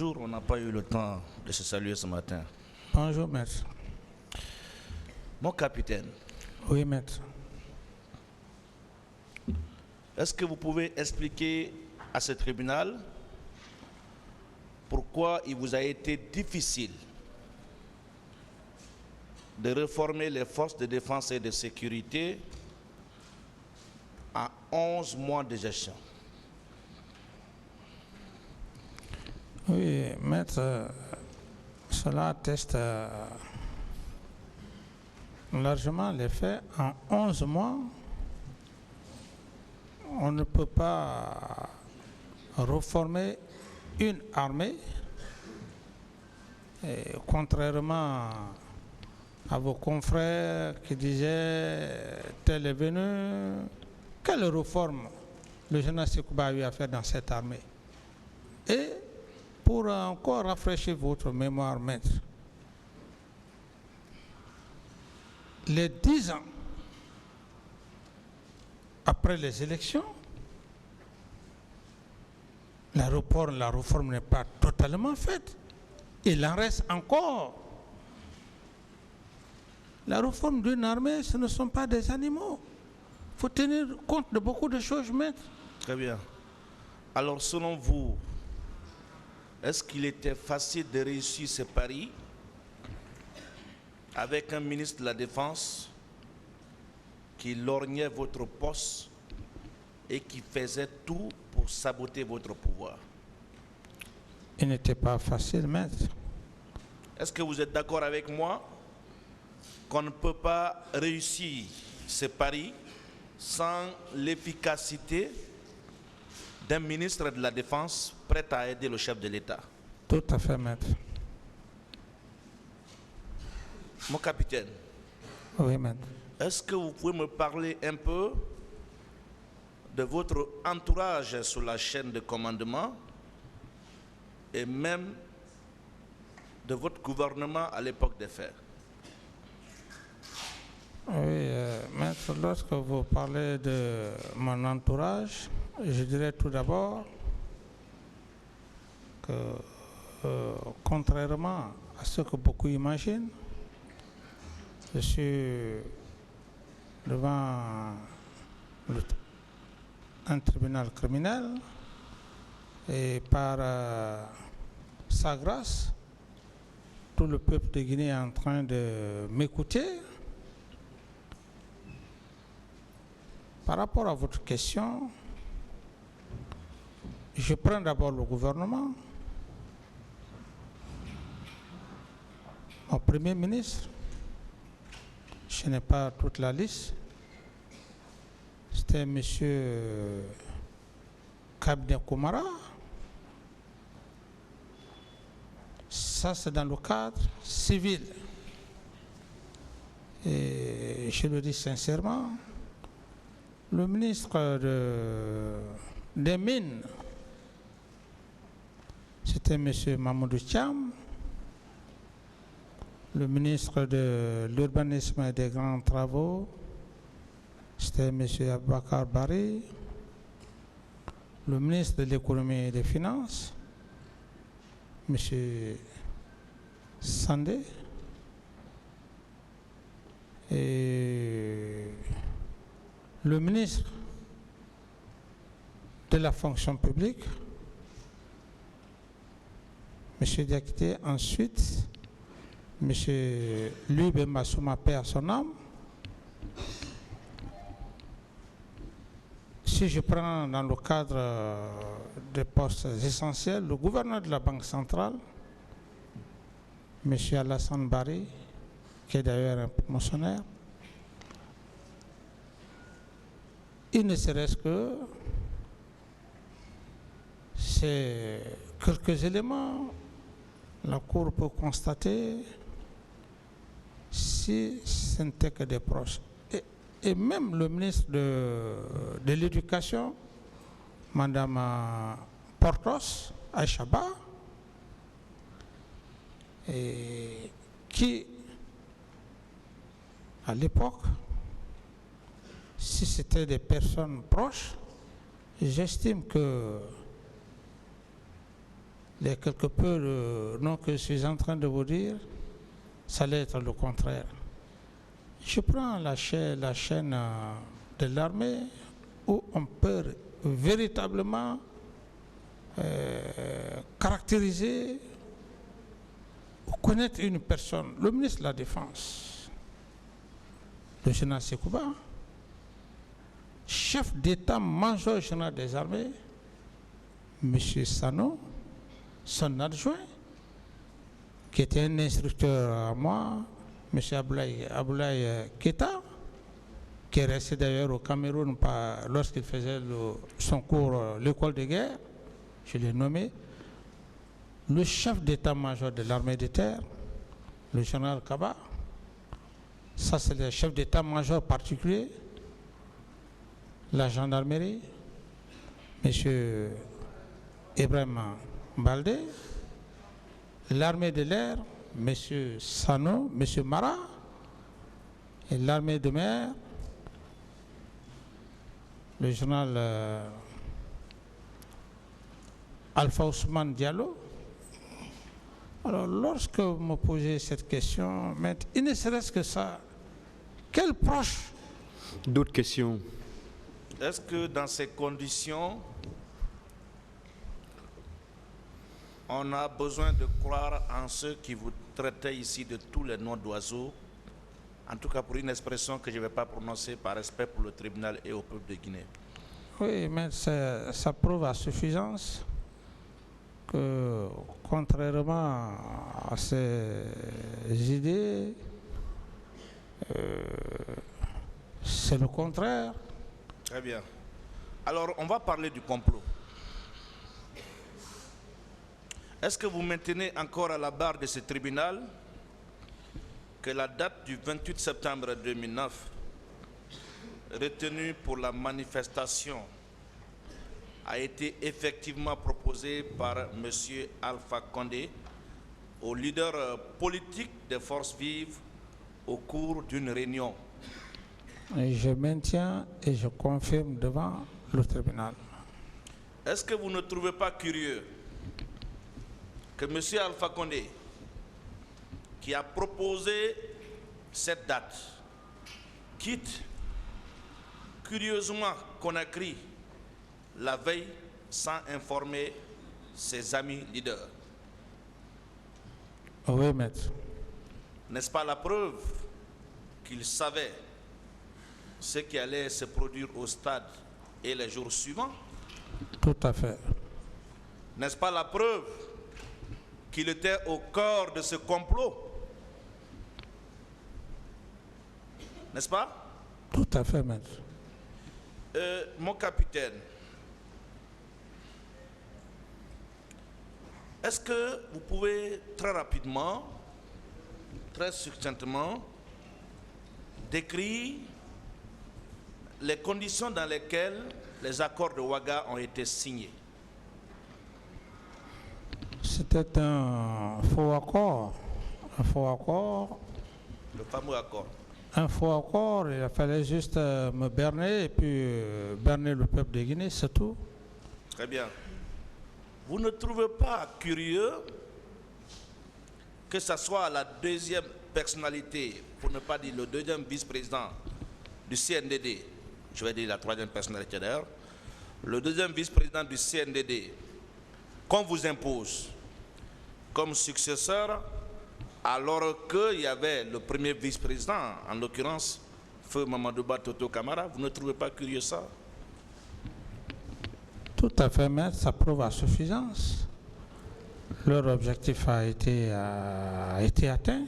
Bonjour, on n'a pas eu le temps de se saluer ce matin. Bonjour, maître. Mon capitaine, Oui, maître. est-ce que vous pouvez expliquer à ce tribunal pourquoi il vous a été difficile de réformer les forces de défense et de sécurité en 11 mois de gestion? Oui, maître, cela atteste largement les faits. En 11 mois, on ne peut pas reformer une armée, et contrairement à vos confrères qui disaient tel est venu, quelle réforme le général Sékouba a eu à faire dans cette armée? Et pour encore rafraîchir votre mémoire, maître, les 10 ans après les élections, la réforme n'est pas totalement faite. Il en reste encore. La réforme d'une armée, ce ne sont pas des animaux. Il faut tenir compte de beaucoup de choses, maître. Très bien. Alors, selon vous, est-ce qu'il était facile de réussir ce pari avec un ministre de la Défense qui lorgnait votre poste et qui faisait tout pour saboter votre pouvoir? Il n'était pas facile, maître. Est-ce que vous êtes d'accord avec moi qu'on ne peut pas réussir ce pari sans l'efficacité d'un ministre de la Défense prêt à aider le chef de l'État? Tout à fait, maître. Mon capitaine, Oui, maître. est-ce que vous pouvez me parler un peu de votre entourage sur la chaîne de commandement et même de votre gouvernement à l'époque des faits? Oui, maître, lorsque vous parlez de mon entourage, je dirais tout d'abord que, contrairement à ce que beaucoup imaginent, je suis devant un tribunal criminel et par sa grâce, tout le peuple de Guinée est en train de m'écouter. Par rapport à votre question, je prends d'abord le gouvernement, mon premier ministre. Je n'ai pas toute la liste. C'était M. Kabne Koumara. Ça, c'est dans le cadre civil. Et je le dis sincèrement, le ministre des Mines, c'était M. Mamoudou Thiam. Le ministre de l'Urbanisme et des Grands Travaux, c'était M. Abakar Bari. Le ministre de l'Économie et des Finances, M. Sandé. Et le ministre de la fonction publique, M. Diakité. Ensuite, M. Lube Massouma, paix à son âme. Si je prends dans le cadre des postes essentiels, le gouverneur de la Banque centrale, M. Alassane Bari, qui est d'ailleurs un promotionnaire, il ne serait-ce que c'est quelques éléments, la Cour peut constater si ce n'était que des proches. Et même le ministre de l'Éducation, Mme Portos Aïchaba, qui, à l'époque, si c'était des personnes proches, j'estime que les quelque peu le nom que je suis en train de vous dire, ça allait être le contraire. Je prends la chaîne de l'armée où on peut véritablement caractériser ou connaître une personne. Le ministre de la Défense, le général Sekouba, chef d'état-major général des armées, M. Sano, son adjoint, qui était un instructeur à moi, M. Aboulaye Keita, qui est resté d'ailleurs au Cameroun lorsqu'il faisait son cours, l'école de guerre, je l'ai nommé, le chef d'état-major de l'armée de terre, le général Kaba, ça c'est le chef d'état-major particulier, la gendarmerie, M. Ibrahim Baldé, l'armée de l'air, M. Sano, M. Mara, et l'armée de mer, le général Alpha Ousmane Diallo. Alors, lorsque vous me posez cette question, il ne serait-ce que ça, quel proche? D'autres questions? Est-ce que dans ces conditions, on a besoin de croire en ceux qui vous traitaient ici de tous les noms d'oiseaux, en tout cas pour une expression que je ne vais pas prononcer par respect pour le tribunal et au peuple de Guinée? Oui, mais ça prouve à suffisance que, contrairement à ces idées, c'est le contraire. Très bien. Alors, on va parler du complot. Est-ce que vous maintenez encore à la barre de ce tribunal que la date du 28 septembre 2009, retenue pour la manifestation, a été effectivement proposée par M. Alpha Condé au leader politique des forces vives au cours d'une réunion? Et je maintiens et je confirme devant le tribunal. Est-ce que vous ne trouvez pas curieux que M. Alpha Condé, qui a proposé cette date, quitte curieusement Conakry la veille sans informer ses amis leaders? Oui, maître. N'est-ce pas la preuve qu'il savait ce qui allait se produire au stade et les jours suivants? Tout à fait. N'est-ce pas la preuve qu'il était au cœur de ce complot? N'est-ce pas? Tout à fait, maître. Mon capitaine, est-ce que vous pouvez très rapidement, très succinctement, décrire les conditions dans lesquelles les accords de Ouaga ont été signés? C'était un faux accord. Un faux accord. Le fameux accord. Un faux accord, il fallait juste me berner et puis berner le peuple de Guinée, c'est tout. Très bien. Vous ne trouvez pas curieux que ce soit la deuxième personnalité, pour ne pas dire le deuxième vice-président du CNDD, je vais dire la troisième personnalité d'ailleurs, le deuxième vice-président du CNDD, qu'on vous impose comme successeur, alors qu'il y avait le premier vice-président, en l'occurrence, Feu Mamadouba Toto Camara? Vous ne trouvez pas curieux ça? Tout à fait, maître, ça prouve à suffisance. Leur objectif a été atteint.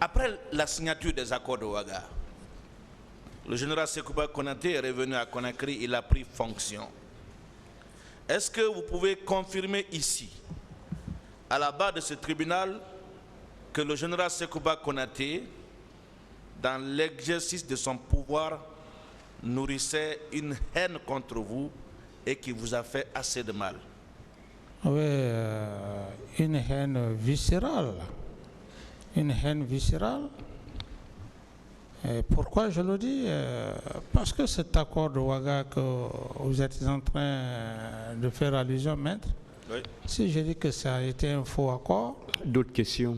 Après la signature des accords de Ouaga, le général Sekouba Konaté est revenu à Conakry, il a pris fonction. Est-ce que vous pouvez confirmer ici, à la barre de ce tribunal, que le général Sekouba Konaté, dans l'exercice de son pouvoir, nourrissait une haine contre vous et qui vous a fait assez de mal? Oui, une haine viscérale. Une haine viscérale. Et pourquoi je le dis? Parce que cet accord de Ouaga que vous êtes en train de faire allusion, maître, Oui. si je dis que ça a été un faux accord, D'autres questions?